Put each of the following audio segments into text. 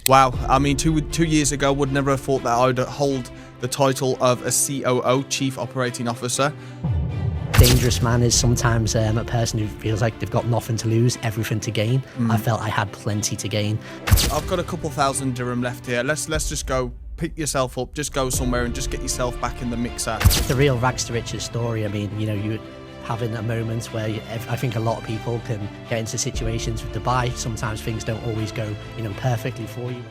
Wow, I mean, two years ago, would never have thought that I'd hold the title of a COO, Chief Operating Officer. Dangerous man is sometimes a person who feels like they've got nothing to lose, everything to gain. I felt I had plenty to gain. I've got a couple thousand dirham left here. Let's just go pick yourself up, just go somewhere and just get yourself back in the mixer. It's a real rags to riches story. I mean, you having a moment where I think a lot of people can get into situations with Dubai. Sometimes things don't always go, perfectly for you.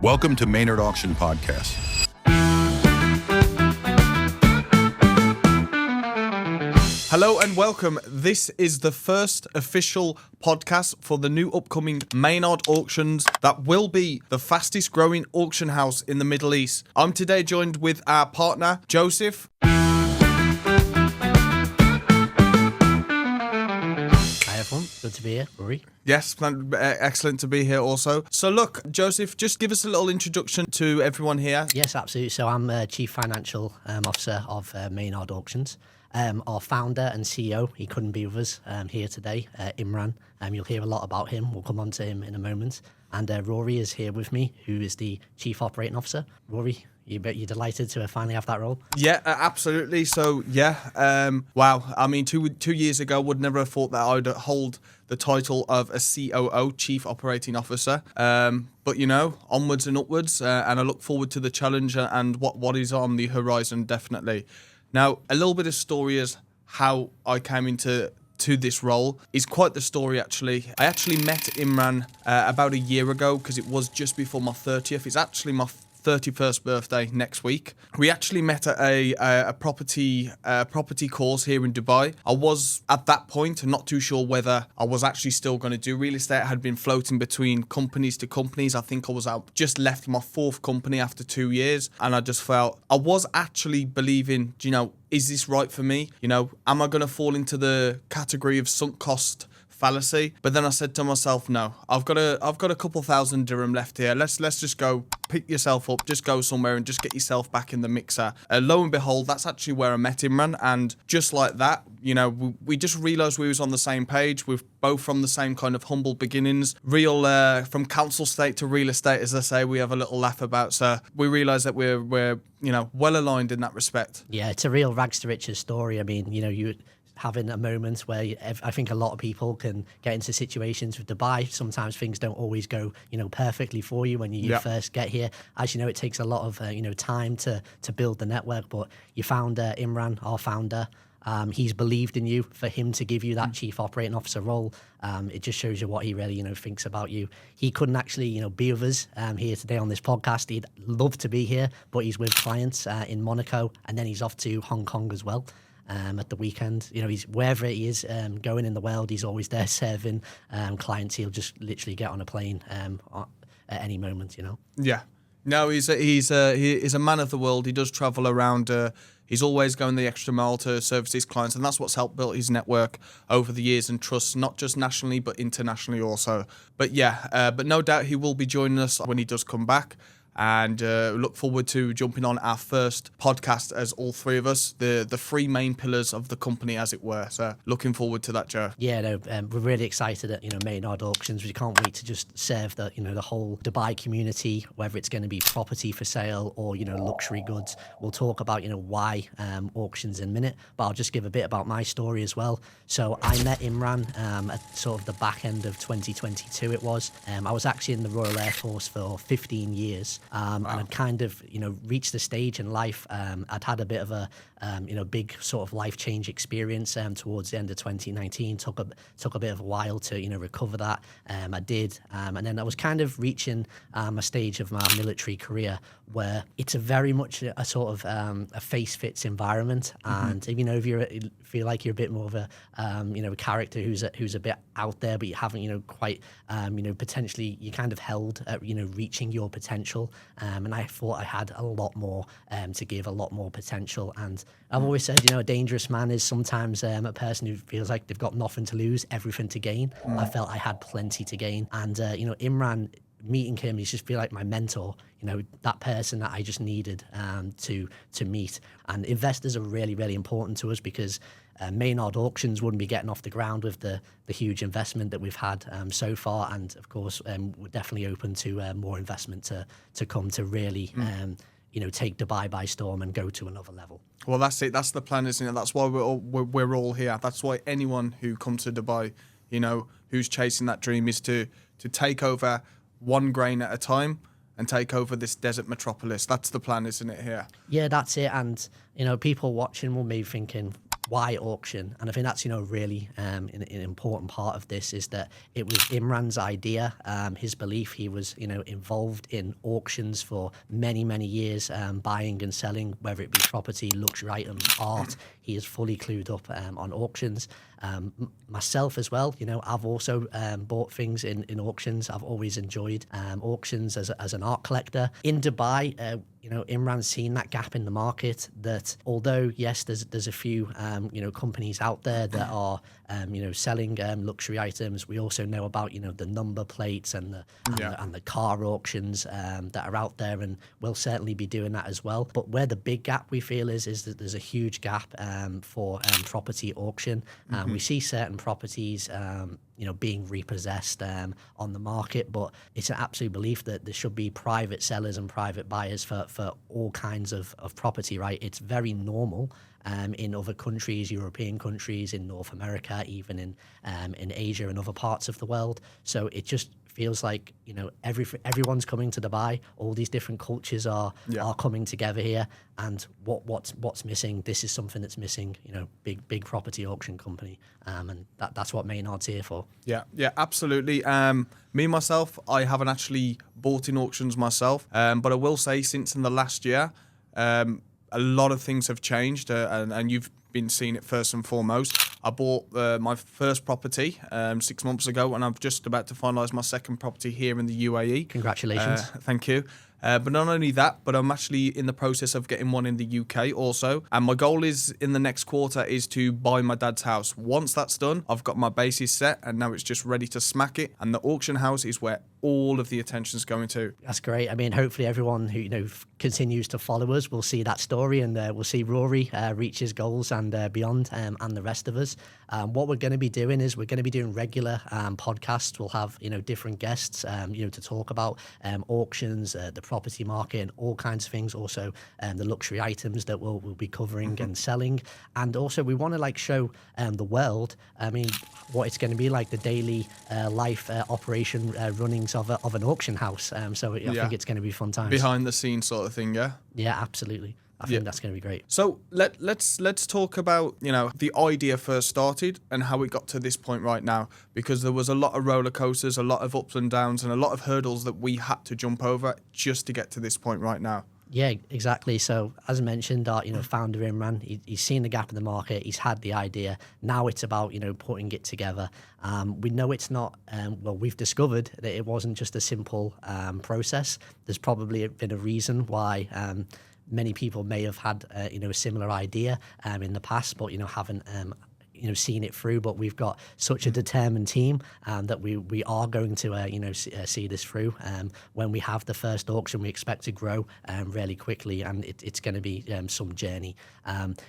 Welcome to Maynard Auction Podcast. Hello and welcome. This is the first official podcast for the new upcoming Maynard Auctions that will be the fastest growing auction house in the Middle East. I'm today joined with our partner, Joseph. Hi everyone, good to be here. Rory? Yes, excellent to be here also. So look, Joseph, just give us a little introduction to everyone here. Yes, absolutely. So I'm Chief Financial Officer of Maynard Auctions. Our founder and CEO, he couldn't be with us here today, Imran. You'll hear a lot about him. We'll come on to him in a moment. And Rory is here with me, who is the Chief Operating Officer. Rory, you're delighted to finally have that role? Yeah, absolutely. So, yeah, wow. I mean, two years ago, would never have thought that I'd hold the title of a COO, Chief Operating Officer. But, onwards and upwards. And I look forward to the challenge and what is on the horizon, definitely. Now, a little bit of story as how I came into this role is quite the story, actually. I actually met Imran about a year ago because it was just before my 30th. It's actually my 31st birthday next week. We actually met at a property course here in Dubai. I was at that point not too sure whether I was actually still going to do real estate. I had been floating between companies to companies. I think I was out, just left my fourth company after 2 years, and I just felt I was actually believing, is this right for me? Am I going to fall into the category of sunk cost fallacy? But then I said to myself, no, I've got a couple thousand dirham left here. Let's just go pick yourself up, just go somewhere and just get yourself back in the mixer. Lo and behold, that's actually where I met Imran, and just like that, we just realised we was on the same page. We're both from the same kind of humble beginnings, from council state to real estate, as I say. We have a little laugh about, so we realise that we're well aligned in that respect. Yeah, it's a real rags to riches story. I mean, you having a moment where I think a lot of people can get into situations with Dubai. Sometimes things don't always go, perfectly for you when you first get here. As you know, it takes a lot of, time to build the network. But you found Imran, our founder. He's believed in you for him to give you that Chief Operating Officer role. It just shows you what he really, thinks about you. He couldn't actually, be with us here today on this podcast. He'd love to be here, but he's with clients in Monaco, and then he's off to Hong Kong as well. At the weekend, he's wherever he is going in the world, he's always there serving clients. He'll just literally get on a plane at any moment, Yeah, no, he's a man of the world. He does travel around. He's always going the extra mile to service his clients, and that's what's helped build his network over the years and trust, not just nationally but internationally also. But yeah, but no doubt he will be joining us when he does come back. And look forward to jumping on our first podcast as all three of us, the three main pillars of the company, as it were. So looking forward to that, Joe. Yeah, no, we're really excited at Maynard Auctions. We can't wait to just serve the the whole Dubai community, whether it's going to be property for sale or luxury goods. We'll talk about why auctions in a minute, but I'll just give a bit about my story as well. So I met Imran at sort of the back end of 2022. It was. I was actually in the Royal Air Force for 15 years. And I'd kind of, reached the stage in life. I'd had a bit of a, big sort of life change experience towards the end of 2019. Took a bit of a while to, recover that. I did. And then I was kind of reaching a stage of my military career where it's a very much a sort of a face-fits environment. And, if you feel like you're a bit more of a, a character who's a bit out there, but you haven't, quite, potentially you're kind of held at, reaching your potential. And I thought I had a lot more to give, a lot more potential. And I've always said, a dangerous man is sometimes a person who feels like they've got nothing to lose, everything to gain. I felt I had plenty to gain. And, Imran, meeting him, he's just feel like my mentor, that person that I just needed to meet. And investors are really, really important to us because Maynard Auctions wouldn't be getting off the ground with the huge investment that we've had so far. And of course, we're definitely open to more investment to come to really take Dubai by storm and go to another level. Well, that's it. That's the plan, isn't it? That's why we're all here. That's why anyone who comes to Dubai, who's chasing that dream, is to take over one grain at a time and take over this desert metropolis. That's the plan, isn't it, here? Yeah, that's it. And, people watching will be thinking, why auction? And I think that's, really an important part of this, is that it was Imran's idea, his belief. He was, involved in auctions for many, many years, buying and selling, whether it be property, luxury items, art. He is fully clued up on auctions. Myself as well, I've also bought things in auctions. I've always enjoyed auctions as an art collector. In Dubai, Imran's seen that gap in the market, that although, yes, there's a few, companies out there that are, selling luxury items. We also know about, the number plates and the car auctions that are out there, and we'll certainly be doing that as well. But where the big gap we feel is that there's a huge gap for property auction. We see certain properties, being repossessed on the market, but it's an absolute belief that there should be private sellers and private buyers for all kinds of property, right? It's very normal in other countries, European countries, in North America, even in Asia and other parts of the world. So it just feels like everyone's coming to Dubai. All these different cultures are coming together here. And what's missing? This is something that's missing. Big property auction company, and that's what Maynard's here for. Yeah, absolutely. Me myself, I haven't actually bought in auctions myself, but I will say since in the last year, a lot of things have changed, and you've been seeing it first and foremost. I bought my first property 6 months ago, and I'm just about to finalise my second property here in the UAE. Congratulations. Thank you. But not only that, but I'm actually in the process of getting one in the UK also. And my goal is in the next quarter is to buy my dad's house. Once that's done, I've got my bases set, and now it's just ready to smack it. And the auction house is where all of the attention's going to. That's great. I mean, hopefully everyone who continues to follow us will see that story, and we'll see Rory reach his goals and beyond, and the rest of us. What we're going to be doing is we're going to be doing regular podcasts. We'll have different guests to talk about auctions, the property market, and all kinds of things. Also the luxury items that we'll be covering and selling. And also we want to show the world, what it's going to be like, the daily life operation runnings of an auction house. So I think it's going to be fun times. Behind the scenes sort of thing, yeah? Yeah, absolutely. I think that's going to be great. So let's talk about the idea first started and how it got to this point right now, because there was a lot of roller coasters, a lot of ups and downs, and a lot of hurdles that we had to jump over just to get to this point right now. Yeah, exactly. So as I mentioned, our founder Imran, he's seen the gap in the market. He's had the idea. Now it's about putting it together. We know it's not. We've discovered that it wasn't just a simple process. There's probably been a reason why. Many people may have had a similar idea in the past, but haven't seen it through. But we've got such a determined team that we are going to see this through. When we have the first auction, we expect to grow really quickly, and it's going to be some journey.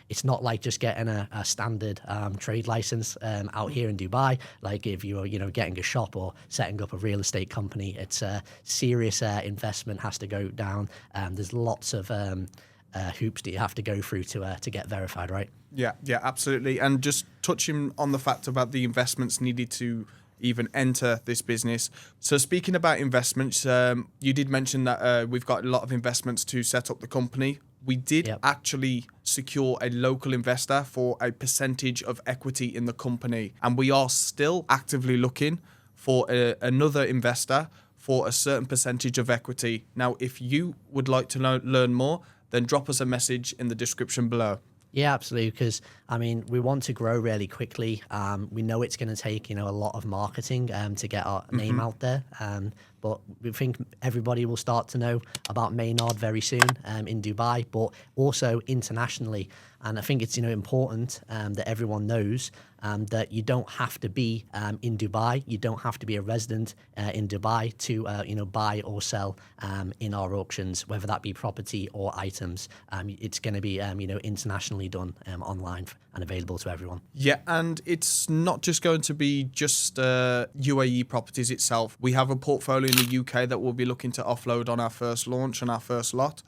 It's not like just getting a standard trade license out here in Dubai. Like if you're getting a shop or setting up a real estate company, it's a serious investment has to go down. There's lots of hoops that you have to go through to get verified, right? Yeah, absolutely. And just touching on the fact about the investments needed to even enter this business. So speaking about investments, you did mention that we've got a lot of investments to set up the company. We did actually secure a local investor for a percentage of equity in the company, and we are still actively looking for another investor for a certain percentage of equity. Now, if you would like to learn more, then drop us a message in the description below. Yeah, absolutely. Because we want to grow really quickly. We know it's going to take a lot of marketing to get our name out there. But we think everybody will start to know about Maynard very soon in Dubai, but also internationally. And I think it's important that everyone knows that you don't have to be in Dubai. You don't have to be a resident in Dubai to buy or sell in our auctions, whether that be property or items. It's going to be internationally done online and available to everyone. Yeah, and it's not just going to be just UAE properties itself. We have a portfolio in the UK that we'll be looking to offload on our first launch and our first lot.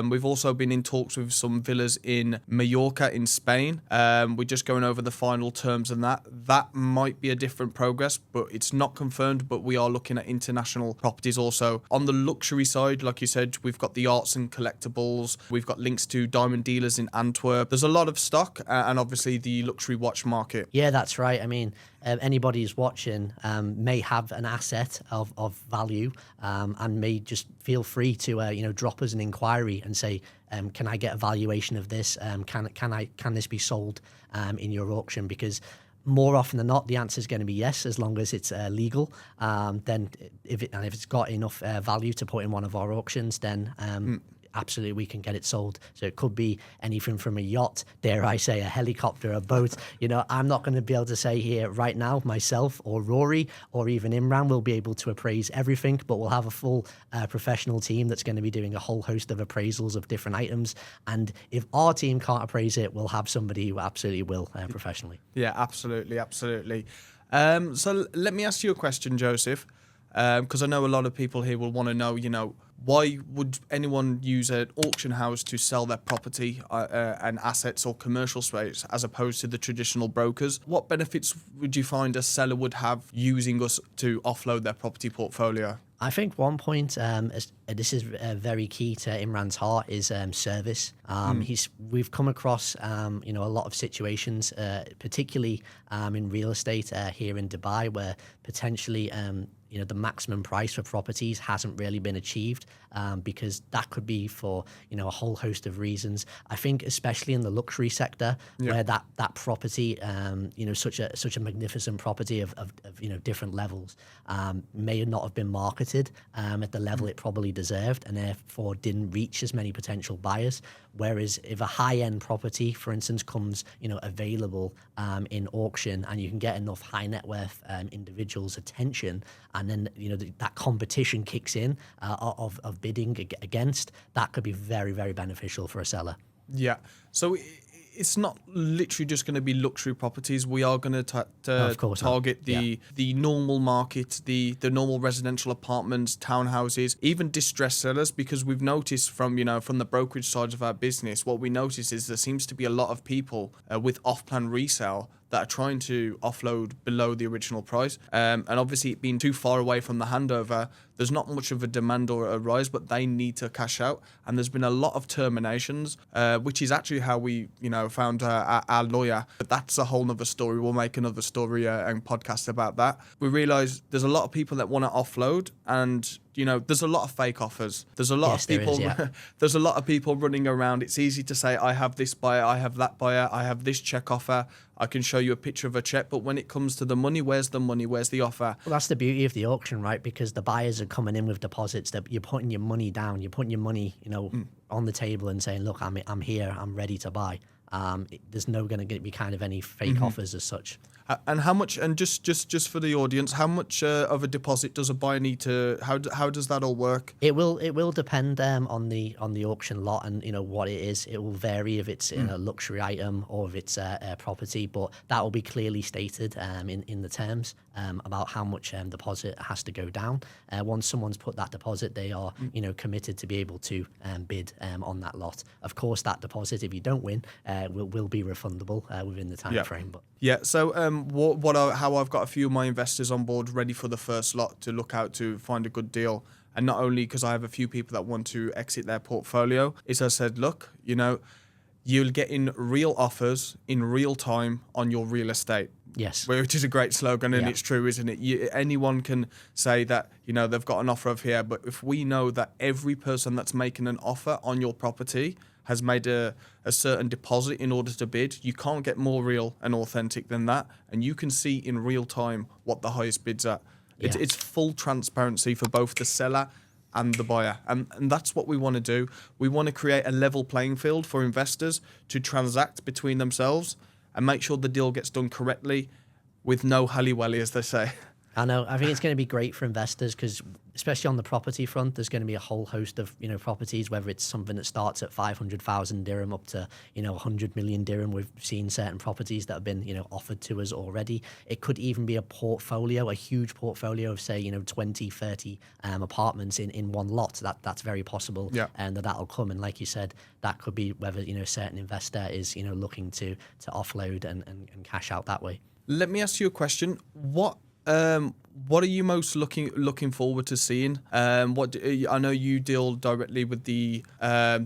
We've also been in talks with some villas in Mallorca in Spain. We're just going over the final terms and that. That might be a different progress, but it's not confirmed. But we are looking at international properties also. On the luxury side, like you said, we've got the arts and collectibles. We've got links to diamond dealers in Antwerp. There's a lot of stock and obviously the luxury watch market. Yeah, that's right. I mean, anybody who's watching may have an asset of value and may just feel free to drop us an inquiry and say, can I get a valuation of this? Can this be sold in your auction? Because more often than not, the answer is going to be yes, as long as it's legal. Then, if it's got enough value to put in one of our auctions, then absolutely we can get it sold. So it could be anything from a yacht, dare I say, a helicopter, a boat. I'm not going to be able to say here right now, myself or Rory or even Imran will be able to appraise everything, but we'll have a full professional team that's going to be doing a whole host of appraisals of different items. And if our team can't appraise it, we'll have somebody who absolutely will professionally. Yeah, absolutely. So let me ask you a question, Joseph, because I know a lot of people here will want to know, why would anyone use an auction house to sell their property and assets or commercial space as opposed to the traditional brokers? What benefits would you find a seller would have using us to offload their property portfolio? I think one point, this is very key to Imran's heart, is service. We've come across, a lot of situations, particularly in real estate here in Dubai, where potentially, the maximum price for properties hasn't really been achieved because that could be for, a whole host of reasons. I think especially in the luxury sector, where that property, such a magnificent property of different levels, may not have been marketed at the level it probably deserved, and therefore didn't reach as many potential buyers. Whereas if a high-end property, for instance, comes available in auction, and you can get enough high net worth individuals' attention, and then that competition kicks in of bidding against, that could be very, very beneficial for a seller. Yeah. So it's not literally just going to be luxury properties. We are going to target the normal market, the normal residential apartments, townhouses, even distressed sellers, because we've noticed from the brokerage side of our business, what we notice is there seems to be a lot of people with off-plan resale that are trying to offload below the original price. And obviously it being too far away from the handover, there's not much of a demand or a rise, but they need to cash out. And there's been a lot of terminations, which is actually how we, found our lawyer. But that's a whole nother story. We'll make another story and podcast about that. We realize there's a lot of people that want to offload, and there's a lot of fake offers. There's a lot of people. There's a lot of people running around. It's easy to say, I have this buyer, I have that buyer, I have this check offer. I can show you a picture of a check, but when it comes to the money, where's the money? Where's the offer? Well, that's the beauty of the auction, right? Because the buyers are coming in with deposits. That you're putting your money down. You're putting your money, on the table and saying, "Look, I'm here. I'm ready to buy." There's no going to be kind of any fake offers as such. And how much? And just for the audience, how much of a deposit does a buyer need to? How does that all work? It will depend on the auction lot and what it is. It will vary if it's a luxury item or if it's a property, but that will be clearly stated in the terms about how much deposit has to go down. Once someone's put that deposit, they are committed to be able to bid on that lot. Of course, that deposit, if you don't win, will be refundable within the time frame. But so how I've got a few of my investors on board ready for the first lot to look out to find a good deal. And not only because I have a few people that want to exit their portfolio, is I said, look, you'll get in real offers in real time on your real estate. Yes. Which is a great slogan, and it's true, isn't it? Anyone can say that, they've got an offer of here, but if we know that every person that's making an offer on your property has made a certain deposit in order to bid, you can't get more real and authentic than that. And you can see in real time what the highest bid's at. It's full transparency for both the seller and the buyer. And that's what we want to do. We want to create a level playing field for investors to transact between themselves and make sure the deal gets done correctly with no hally-wally, as they say. I know. I think it's going to be great for investors because, especially on the property front, there's going to be a whole host of properties. Whether it's something that starts at 500,000 dirham up to 100 million dirham. We've seen certain properties that have been offered to us already. It could even be a portfolio, a huge portfolio of say 20, 30 apartments in one lot. That's very possible. Yeah. And that'll come. And like you said, that could be whether a certain investor is looking to offload and cash out that way. Let me ask you a question. What are you most looking forward to seeing? I know you deal directly with the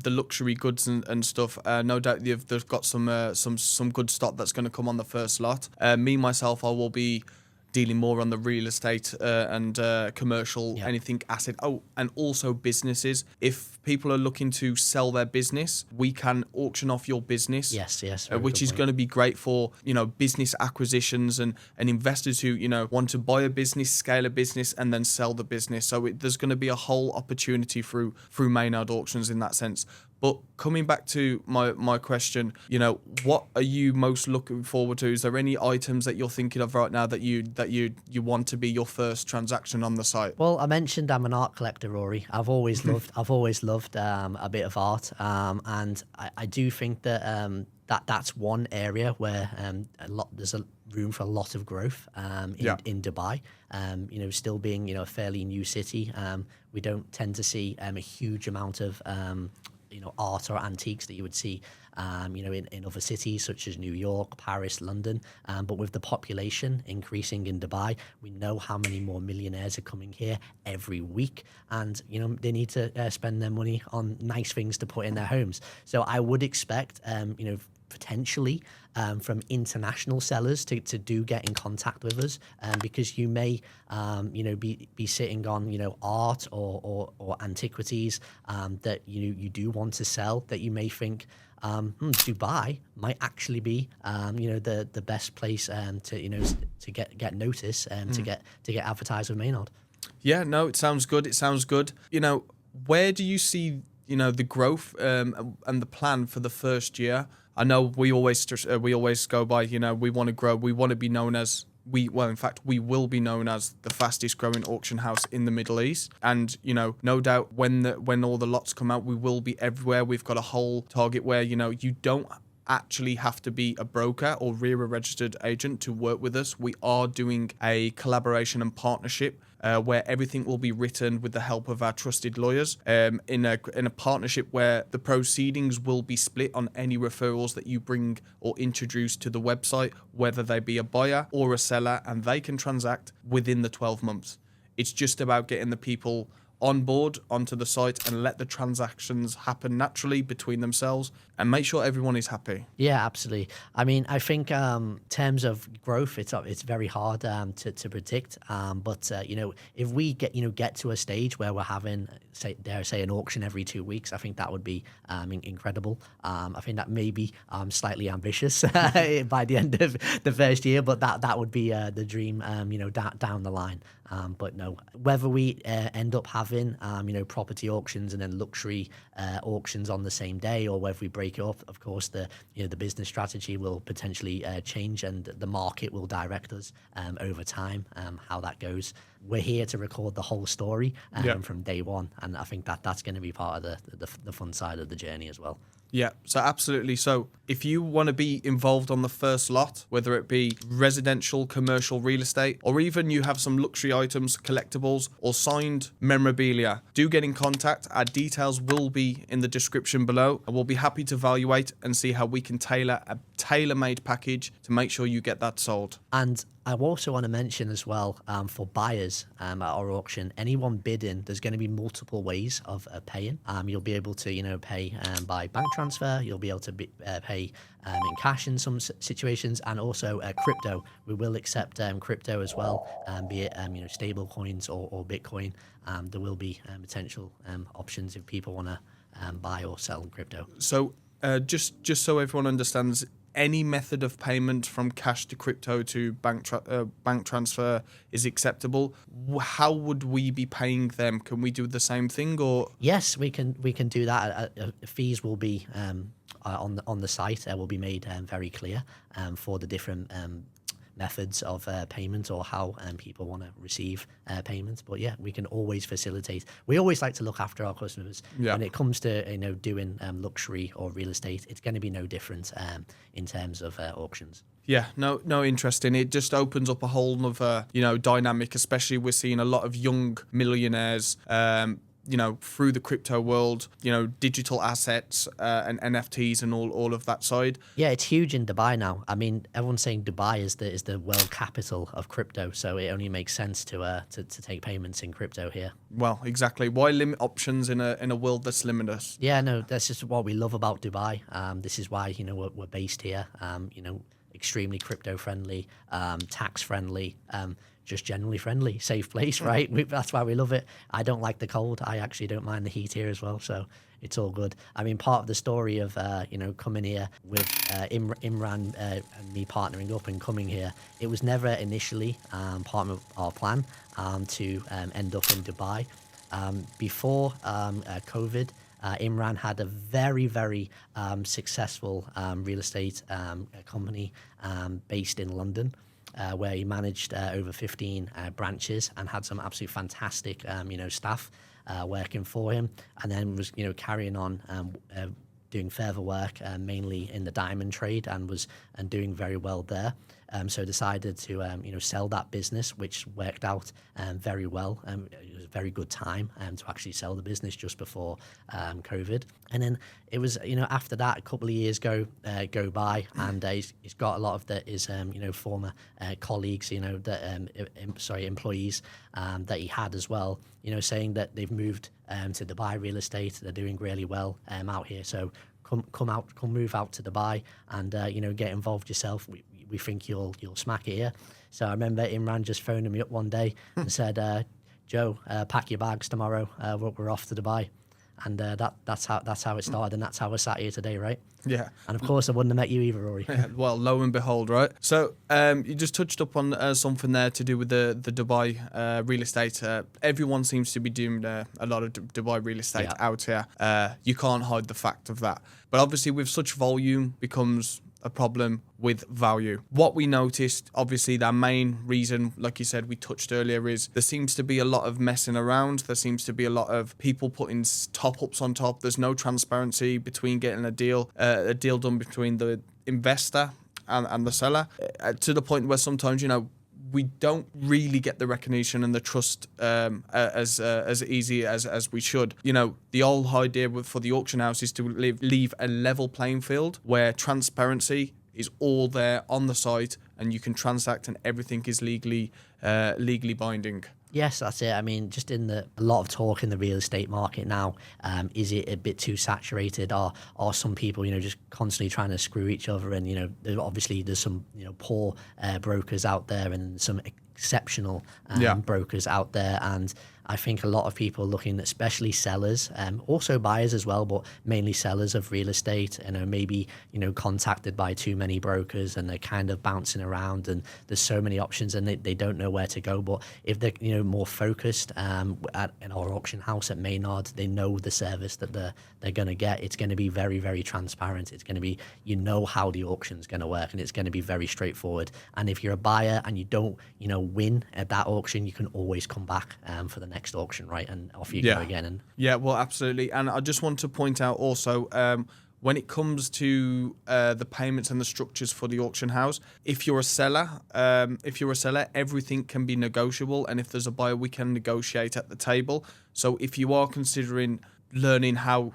luxury goods and stuff. No doubt they've got some good stock that's going to come on the first lot. Me myself, I will be dealing more on the real estate and commercial, anything asset. Oh, and also businesses. If people are looking to sell their business, we can auction off your business. Yes. Which is going to be great for business acquisitions and investors who want to buy a business, scale a business, and then sell the business. So there's going to be a whole opportunity through Maynard Auctions in that sense. But coming back to my question, what are you most looking forward to? Is there any items that you're thinking of right now that you want to be your first transaction on the site? Well, I mentioned I'm an art collector, Rory. I've always loved a bit of art, and I do think that that's one area where there's a room for a lot of growth in Dubai. Still being a fairly new city, we don't tend to see a huge amount of art or antiques that you would see, in other cities such as New York, Paris, London. But with the population increasing in Dubai, we know how many more millionaires are coming here every week, and they need to spend their money on nice things to put in their homes. So I would expect, potentially from international sellers to do get in contact with us, because you may be sitting on art or antiquities that you do want to sell, that you may think Dubai might actually be the best place to get notice and to get advertised with Maynard. Yeah, no, it sounds good. Where do you see the growth and the plan for the first year? I know we always go by, we want to grow. We want to be known as, we will be known as the fastest growing auction house in the Middle East. And, no doubt when all the lots come out, we will be everywhere. We've got a whole target where, you don't actually have to be a broker or RERA registered agent to work with us. We are doing a collaboration and partnership where everything will be written with the help of our trusted lawyers in a partnership where the proceedings will be split on any referrals that you bring or introduce to the website, whether they be a buyer or a seller, and they can transact within the 12 months. It's just about getting the people on board onto the site and let the transactions happen naturally between themselves and make sure everyone is happy. Yeah, absolutely. I mean, I think terms of growth, it's very hard to predict. But if we get to a stage where we're having, say an auction every 2 weeks, I think that would be incredible. I think that may be slightly ambitious by the end of the first year, but that would be the dream, down the line. But no, whether we end up having property auctions and then luxury auctions on the same day, or whether we break it up, of course the business strategy will potentially change, and the market will direct us over time how that goes. We're here to record the whole story from day one, and I think that's going to be part of the fun side of the journey as well. Yeah, so absolutely. So if you want to be involved on the first lot, whether it be residential, commercial, real estate, or even you have some luxury items, collectibles, or signed memorabilia, do get in contact. Our details will be in the description below, and we'll be happy to evaluate and see how we can tailor a tailor-made package to make sure you get that sold. And I also want to mention as well, for buyers at our auction, anyone bidding, there's going to be multiple ways of paying. You'll be able to, pay by bank transfer. You'll be able to pay in cash in some situations, and also crypto. We will accept crypto as well, be it stable coins or Bitcoin. There will be potential options if people want to buy or sell crypto. So just so everyone understands, any method of payment from cash to crypto to bank transfer is acceptable. How would we be paying them? Can we do the same thing, or? Yes, we can do that. Fees will be on the site. Will be made very clear for the different methods of payment or how people want to receive payments. But yeah, we can always facilitate. We always like to look after our customers. When it comes to doing luxury or real estate, it's going to be no different in terms of auctions. Yeah, no, interesting. It just opens up a whole other, dynamic, especially we're seeing a lot of young millionaires, through the crypto world, digital assets and NFTs and all of that side. Yeah, it's huge in Dubai now. I mean, everyone's saying Dubai is the world capital of crypto, so it only makes sense to take payments in crypto here. Well, exactly. Why limit options in a world that's limitless? Yeah, no, that's just what we love about Dubai. This is why we're based here. Extremely crypto friendly, tax friendly, just generally friendly, safe place, right? That's why we love it. I don't like the cold. I actually don't mind the heat here as well, so it's all good. I mean, part of the story of coming here with Imran and me partnering up and coming here, it was never initially part of our plan to end up in Dubai. Before COVID, Imran had a very, very successful real estate company based in London, where he managed over 15 branches and had some absolutely fantastic, staff working for him, and then was, carrying on doing further work, mainly in the diamond trade, and doing very well there. So decided to sell that business, which worked out very well. It was a very good time to actually sell the business just before COVID. And then it was after that a couple of years go by, and he's got a lot of his former colleagues, employees that he had as well, saying that they've moved to Dubai real estate. They're doing really well out here. So come move out to Dubai and get involved yourself. We think you'll smack it here. So I remember Imran just phoning me up one day and said, Joe, pack your bags tomorrow. We're off to Dubai. And that's how it started, and that's how we're sat here today, right? Yeah. And of course, I wouldn't have met you either, Rory. Yeah, well, lo and behold, right? So you just touched up on something there to do with the Dubai real estate. Everyone seems to be doing a lot of Dubai real estate out here. You can't hide the fact of that. But obviously, with such volume becomes a problem with value. What we noticed, obviously, the main reason, like you said, we touched earlier, is there seems to be a lot of messing around. There seems to be a lot of people putting top-ups on top. There's no transparency between getting a deal done between the investor and the seller, to the point where sometimes, we don't really get the recognition and the trust as easy as we should. The whole idea for the auction house is to leave a level playing field where transparency is all there on the site, and you can transact, and everything is legally binding. Yes, that's it. I mean, just a lot of talk in the real estate market now. Is it a bit too saturated? Are some people, just constantly trying to screw each other? And, obviously there's some, poor brokers out there, and some exceptional brokers out there. And I think a lot of people looking, especially sellers, also buyers as well, but mainly sellers of real estate, maybe, contacted by too many brokers, and they're kind of bouncing around, and there's so many options, and they don't know where to go. But if they're, more focused in our auction house at Maynard, they know the service that they're going to get. It's going to be very, very transparent. It's going to be, how the auction's going to work, and it's going to be very straightforward. And if you're a buyer and you don't, win at that auction, you can always come back for the next auction, right? And off you go again. Well, absolutely. And I just want to point out also, when it comes to the payments and the structures for the auction house, if you're a seller, everything can be negotiable, and if there's a buyer, we can negotiate at the table. So if you are considering learning how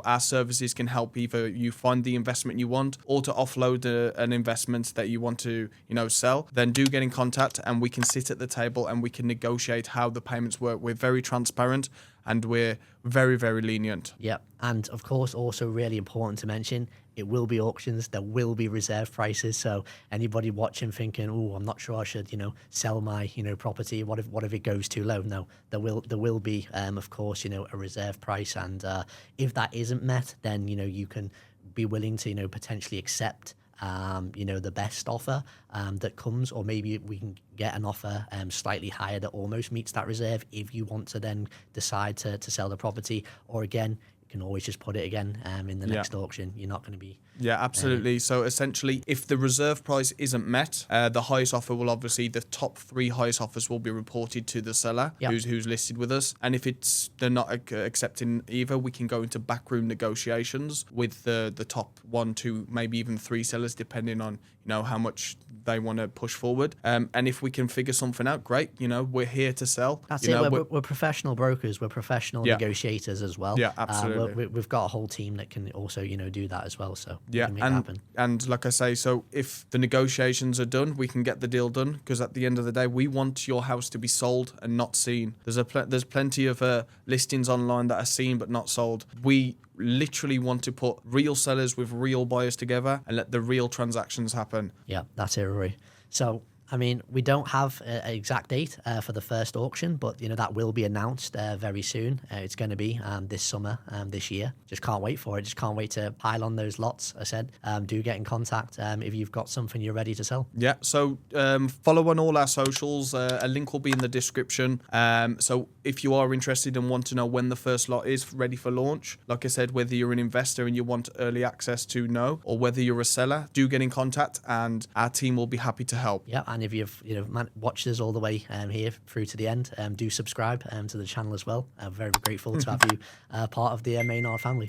our services can help either you find the investment you want, or to offload an investment that you want to, sell, then do get in contact, and we can sit at the table and we can negotiate how the payments work. We're very transparent, and we're very, very lenient. Yep. And of course, also really important to mention, it will be auctions. There will be reserve prices. So anybody watching thinking, "Oh, I'm not sure I should, sell my, property. What if it goes too low?" No, there will be, of course, a reserve price. And if that isn't met, then you can be willing to, potentially accept the best offer that comes, or maybe we can get an offer slightly higher that almost meets that reserve if you want to then decide to sell the property. Or again, you can always just put it again in the next auction. You're not going to be... Yeah, absolutely. So essentially, if the reserve price isn't met, the highest offer will obviously, the top 3 highest offers will be reported to the seller who's listed with us. And if they're not accepting either, we can go into backroom negotiations with the top 1, 2, maybe even 3 sellers, depending on how much they want to push forward. And if we can figure something out, great. We're here to sell. That's it. We're professional brokers. We're professional negotiators as well. Yeah, absolutely. We've got a whole team that can also do that as well. So yeah, and like I say, so if the negotiations are done, we can get the deal done, because at the end of the day, we want your house to be sold and not seen. There's plenty of listings online that are seen but not sold. We literally want to put real sellers with real buyers together and let the real transactions happen. Yeah, that's it, Rory. So, I mean, we don't have an exact date for the first auction, but that will be announced very soon. It's going to be this summer, this year. Just can't wait for it. Just can't wait to pile on those lots. I said, do get in contact if you've got something you're ready to sell. Yeah. So follow on all our socials. A link will be in the description. So if you are interested and want to know when the first lot is ready for launch, like I said, whether you're an investor and you want early access to know, or whether you're a seller, do get in contact, and our team will be happy to help. Yeah. And if you've watched us all the way here through to the end, do subscribe to the channel as well. Very grateful to have you part of the Maynard family.